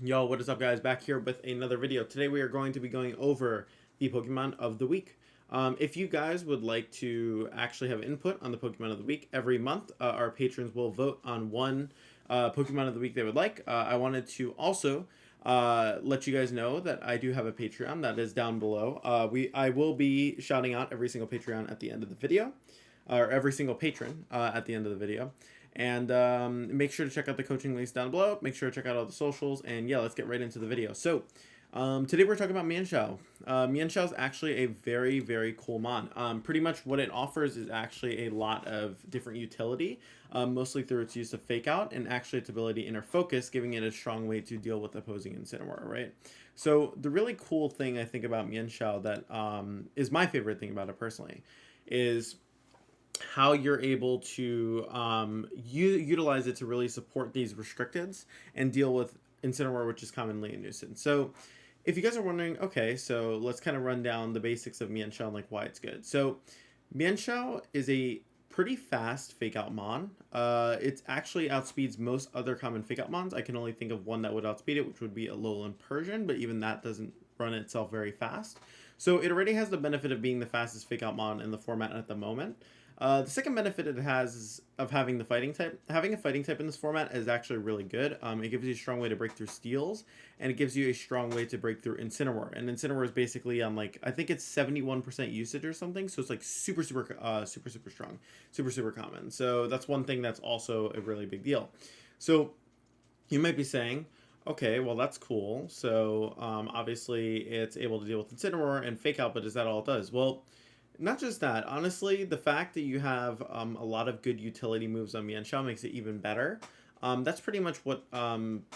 Yo, what is up guys? Back here with another video. Today we are going to be going over the Pokemon of the week. If you guys would like to actually have input on the Pokemon of the week every month, our patrons will vote on one Pokemon of the week they would like. I wanted to also let you guys know that I do have a Patreon that is down below. I will be shouting out every single Patreon at the end of the video, or every single patron at the end of the video. And make sure to check out the coaching links down below. Make sure to check out all the socials. And yeah, let's get right into the video. So today we're talking about Mienshao. Mienshao is actually a very, very cool mon. Pretty much what it offers is actually a lot of different utility, mostly through its use of Fake Out and actually its ability Inner Focus, giving it a strong way to deal with opposing Incineroar, right? So the really cool thing I think about Mienshao that is my favorite thing about it personally is how you're able to utilize it to really support these restricteds and deal with Incineroar, which is commonly a nuisance. So if you guys are wondering, okay, so let's kind of run down the basics of Mienshao and like why it's good. So Mienshao is a pretty fast fake out mon. It actually outspeeds most other common fake out mons. I can only think of one that would outspeed it, which would be a Alolan Persian, but even that doesn't run itself very fast. So it already has the benefit of being the fastest fake out mon in the format at the moment. The second benefit it has is of having the fighting type. Having a fighting type in this format is actually really good. It gives you a strong way to break through steals, and it gives you a strong way to break through Incineroar. And Incineroar is basically on like, I think it's 71% usage or something, so it's like super strong, super common. So that's one thing that's also a really big deal. So you might be saying, okay, well that's cool. So obviously it's able to deal with Incineroar and Fake Out, but is that all it does? Well, not just that. Honestly, the fact that you have a lot of good utility moves on Mienshao makes it even better. That's pretty much what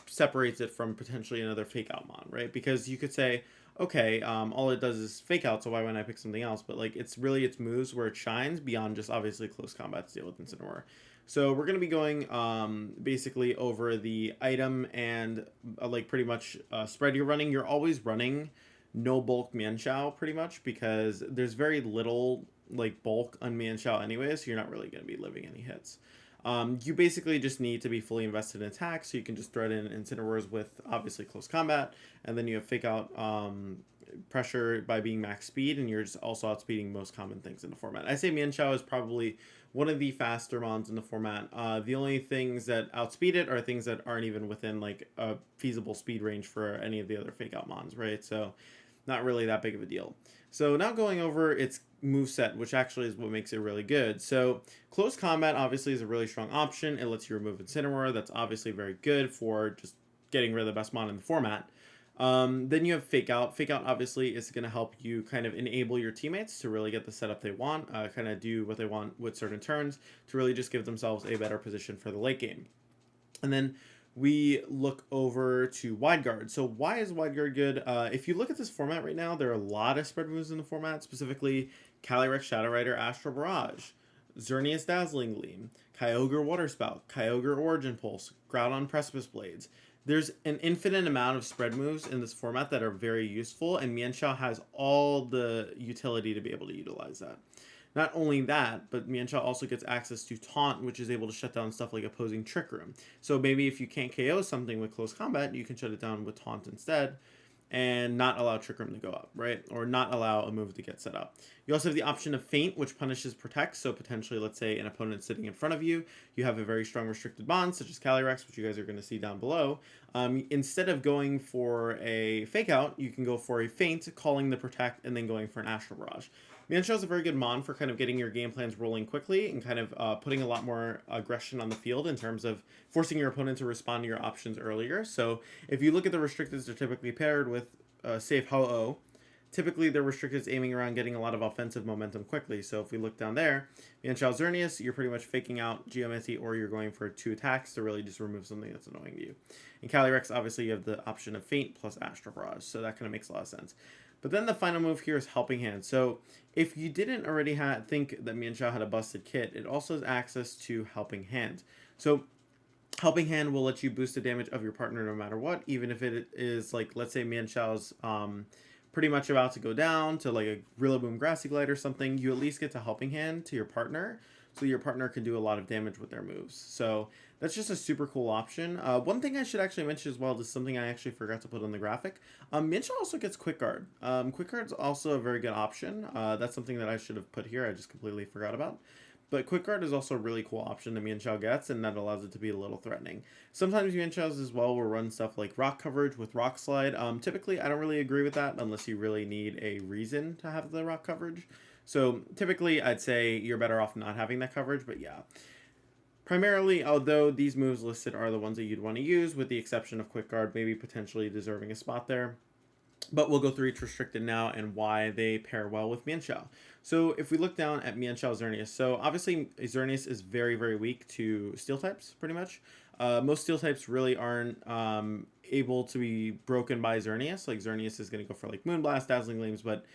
separates it from potentially another Fake Out mon, right? Because you could say, okay, all it does is Fake Out, so why wouldn't I pick something else? But like, it's really its moves where it shines beyond just obviously close combat to deal with Incineroar. So we're going to be going basically over the item and like pretty much spread you're running. You're always running no bulk Mienshao pretty much because there's very little like bulk on Mienshao anyway, so you're not really going to be living any hits. You basically just need to be fully invested in attack, so you can just thread in Incineroars with obviously close combat, and then you have Fake Out pressure by being max speed, and you're just also outspeeding most common things in the format. I say Mienshao is probably one of the faster mons in the format. The only things that outspeed it are things that aren't even within like a feasible speed range for any of the other Fake Out mons, right? So not really that big of a deal. So now going over its moveset, which actually is what makes it really good. So close combat obviously is a really strong option. It lets you remove Incineroar. That's obviously very good for just getting rid of the best mon in the format. Then you have Fake Out. Fake Out obviously is going to help you kind of enable your teammates to really get the setup they want, kind of do what they want with certain turns to really just give themselves a better position for the late game. And then we look over to Wide Guard. So why is Wide Guard good? If you look at this format right now, there are a lot of spread moves in the format, specifically Calyrex Shadow Rider Astral Barrage, Xerneas Dazzling Gleam, Kyogre Water Spout, Kyogre Origin Pulse, Groudon Precipice Blades. There's an infinite amount of spread moves in this format that are very useful, and Mienshao has all the utility to be able to utilize that. Not only that, but Mienshao also gets access to Taunt, which is able to shut down stuff like opposing Trick Room. So maybe if you can't KO something with close combat, you can shut it down with Taunt instead and not allow Trick Room to go up, right? Or not allow a move to get set up. You also have the option of Feint, which punishes Protect. So potentially, let's say an opponent sitting in front of you, you have a very strong restricted bond, such as Calyrex, which you guys are going to see down below. Instead of going for a Fake Out, you can go for a Feint, calling the Protect, and then going for an Astral Barrage. Mienshao is a very good mon for kind of getting your game plans rolling quickly and kind of putting a lot more aggression on the field in terms of forcing your opponent to respond to your options earlier. So if you look at the restricteds, they're typically paired with Safe Ho-Oh. Typically, they're restricteds aiming around getting a lot of offensive momentum quickly. So if we look down there, Mienshao Xerneas, you're pretty much faking out Geomancy, or you're going for 2 attacks to really just remove something that's annoying to you. In Calyrex, obviously, you have the option of Feint plus Astral Barrage, so that kind of makes a lot of sense. But then the final move here is Helping Hand. So if you didn't already think that Mienshao had a busted kit, it also has access to Helping Hand. So Helping Hand will let you boost the damage of your partner no matter what, even if it is like, let's say Mienshao's pretty much about to go down to like a Rillaboom Grassy Glide or something, you at least get to Helping Hand to your partner, so your partner can do a lot of damage with their moves. So that's just a super cool option. One thing I should actually mention as well is something I actually forgot to put on the graphic. Mienshao also gets Quick Guard. Quick Guard's also a very good option. That's something that I should have put here. I just completely forgot about. But Quick Guard is also a really cool option that Mienshao gets, and that allows it to be a little threatening. Sometimes Mienshaos as well will run stuff like Rock Coverage with Rock Slide. Typically, I don't really agree with that unless you really need a reason to have the Rock Coverage. So typically, I'd say you're better off not having that coverage, but yeah. Primarily, although these moves listed are the ones that you'd want to use, with the exception of Quick Guard, maybe potentially deserving a spot there. But we'll go through each restricted now and why they pair well with Mienshao. So if we look down at Mienshao Xerneas, so obviously Xerneas is very, very weak to steel types, pretty much. Most steel types really aren't able to be broken by Xerneas. Like Xerneas is going to go for like Moonblast, Dazzling Gleams, but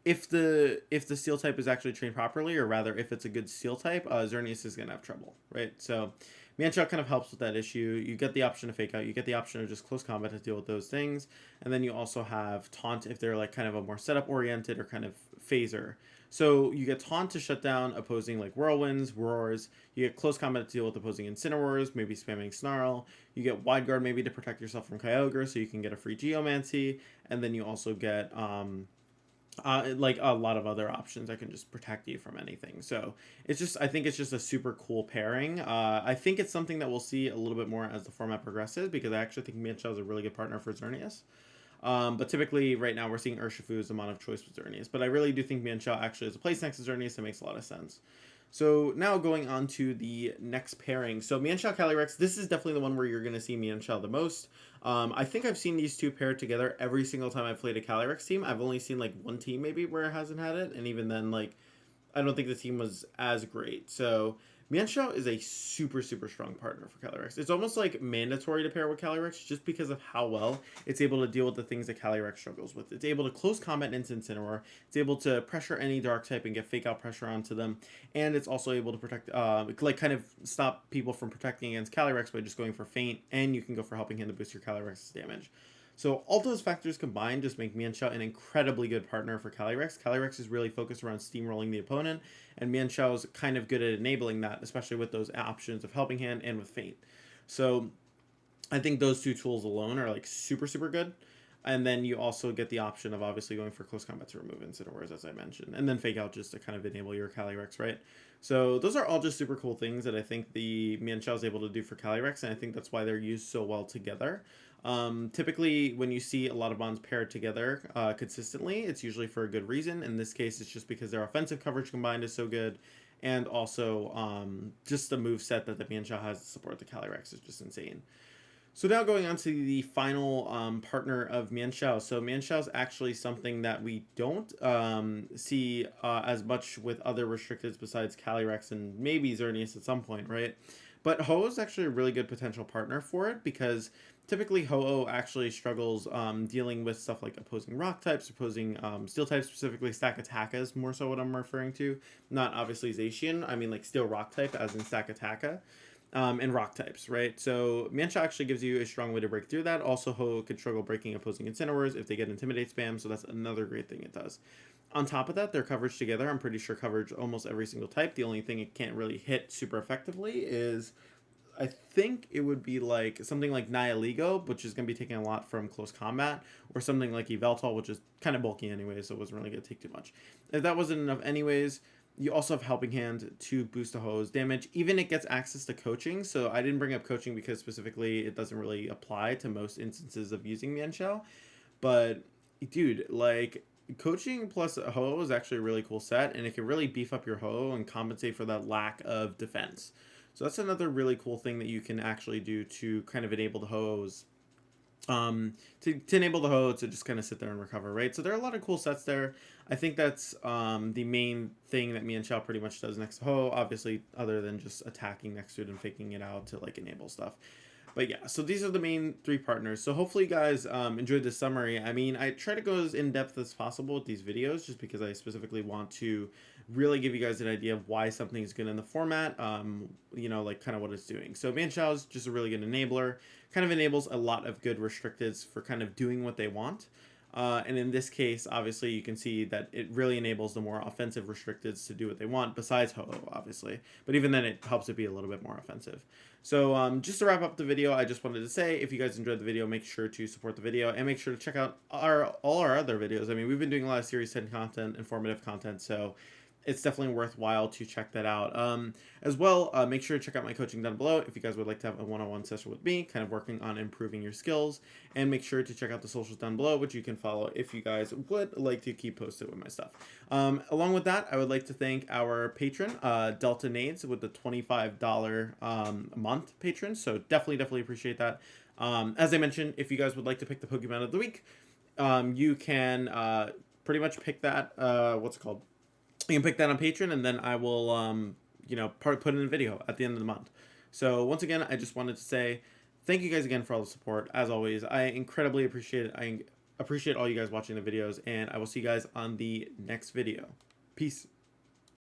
if the steel type is actually trained properly, or rather if it's a good steel type, Xerneas is going to have trouble, right? So Mienshao kind of helps with that issue. You get the option of fake out, you get the option of just close combat to deal with those things, and then you also have taunt if they're like kind of a more setup oriented or kind of phaser. So you get taunt to shut down opposing like whirlwinds, roars. You get close combat to deal with opposing Incineroars, maybe spamming Snarl. You get wide guard maybe to protect yourself from Kyogre, so you can get a free Geomancy, and then you also get like a lot of other options that can just protect you from anything. So it's just, I think it's just a super cool pairing. I think it's something that we'll see a little bit more as the format progresses, because I actually think Mienshao is a really good partner for Xerneas. But typically right now we're seeing Urshifu as the mon of choice with Xerneas, but I really do think Mienshao actually is a place next to Xerneas. It makes a lot of sense. So now going on to the next pairing. So Mienshao Calyrex, this is definitely the one where you're going to see Mienshao the most. I think I've seen these two paired together every single time I've played a Calyrex team. I've only seen like one team maybe where it hasn't had it, and even then, like, I don't think the team was as great. So Mienshao is a super, super strong partner for Calyrex. It's almost like mandatory to pair with Calyrex just because of how well it's able to deal with the things that Calyrex struggles with. It's able to close combat into Incineroar. It's able to pressure any dark type and get fake out pressure onto them. And it's also able to protect, like kind of stop people from protecting against Calyrex by just going for feint. And you can go for helping hand to boost your Calyrex's damage. So all those factors combined just make Mienshao an incredibly good partner for Calyrex. Calyrex is really focused around steamrolling the opponent, and Mienshao's kind of good at enabling that, especially with those options of Helping Hand and with Feint. So I think those two tools alone are like super, super good. And then you also get the option of obviously going for close combat to remove Incineroars, as I mentioned, and then Fake Out just to kind of enable your Calyrex, right? So those are all just super cool things that I think the Mienshao is able to do for Calyrex, and I think that's why they're used so well together. Typically, when you see a lot of bonds paired together consistently, it's usually for a good reason. In this case, it's just because their offensive coverage combined is so good, and also just the move set that the Mienshao has to support the Calyrex is just insane. So now going on to the final partner of Mienshao. So Mienshao is actually something that we don't see as much with other restricteds besides Calyrex and maybe Xerneas at some point, right? But Ho is actually a really good potential partner for it, because typically Ho-Oh actually struggles dealing with stuff like opposing rock types, opposing steel types, specifically Stakataka is more so what I'm referring to. Not obviously Zacian, I mean like steel rock type as in Stakataka. And rock types, right? So Mienshao actually gives you a strong way to break through that. Also, Ho could struggle breaking opposing Incineroars if they get Intimidate spam, so that's another great thing it does. On top of that, their coverage together, I'm pretty sure coverage almost every single type. The only thing it can't really hit super effectively is, I think it would be like something like Nihiligo, which is going to be taking a lot from close combat, or something like Yveltal, which is kind of bulky anyway, so it wasn't really going to take too much. If that wasn't enough anyways, you also have Helping Hand to boost a Ho's damage. Even it gets access to coaching, so I didn't bring up coaching because specifically it doesn't really apply to most instances of using Mienshao. But, dude, like, coaching plus a Ho is actually a really cool set, and it can really beef up your Ho and compensate for that lack of defense. So that's another really cool thing that you can actually do to kind of enable the Ho's. To enable the Ho to just kind of sit there and recover, right? So there are a lot of cool sets there. I think that's the main thing that Mienshao pretty much does next to Ho, obviously, other than just attacking next to it and faking it out to like enable stuff. But yeah, so these are the main three partners. So hopefully you guys enjoyed this summary. I mean, I try to go as in-depth as possible with these videos just because I specifically want to really give you guys an idea of why something is good in the format, you know, like kind of what it's doing. So Mienshao is just a really good enabler, kind of enables a lot of good restricteds for kind of doing what they want. And in this case, obviously, you can see that it really enables the more offensive restricteds to do what they want, besides Ho-Oh, obviously. But even then, it helps it be a little bit more offensive. So just to wrap up the video, I just wanted to say, if you guys enjoyed the video, make sure to support the video, and make sure to check out all our other videos. I mean, we've been doing a lot of Series 10 content, informative content, so it's definitely worthwhile to check that out. As well, make sure to check out my coaching down below if you guys would like to have a one-on-one session with me, kind of working on improving your skills. And make sure to check out the socials down below, which you can follow if you guys would like to keep posted with my stuff. Along with that, I would like to thank our patron, Delta Nades, with the $25 a month patron. So definitely appreciate that. As I mentioned, if you guys would like to pick the Pokemon of the week, you can pretty much pick that. What's it called? You can pick that on Patreon, and then I will, put it in a video at the end of the month. So once again, I just wanted to say thank you guys again for all the support. As always, I incredibly appreciate it. I appreciate all you guys watching the videos, and I will see you guys on the next video. Peace.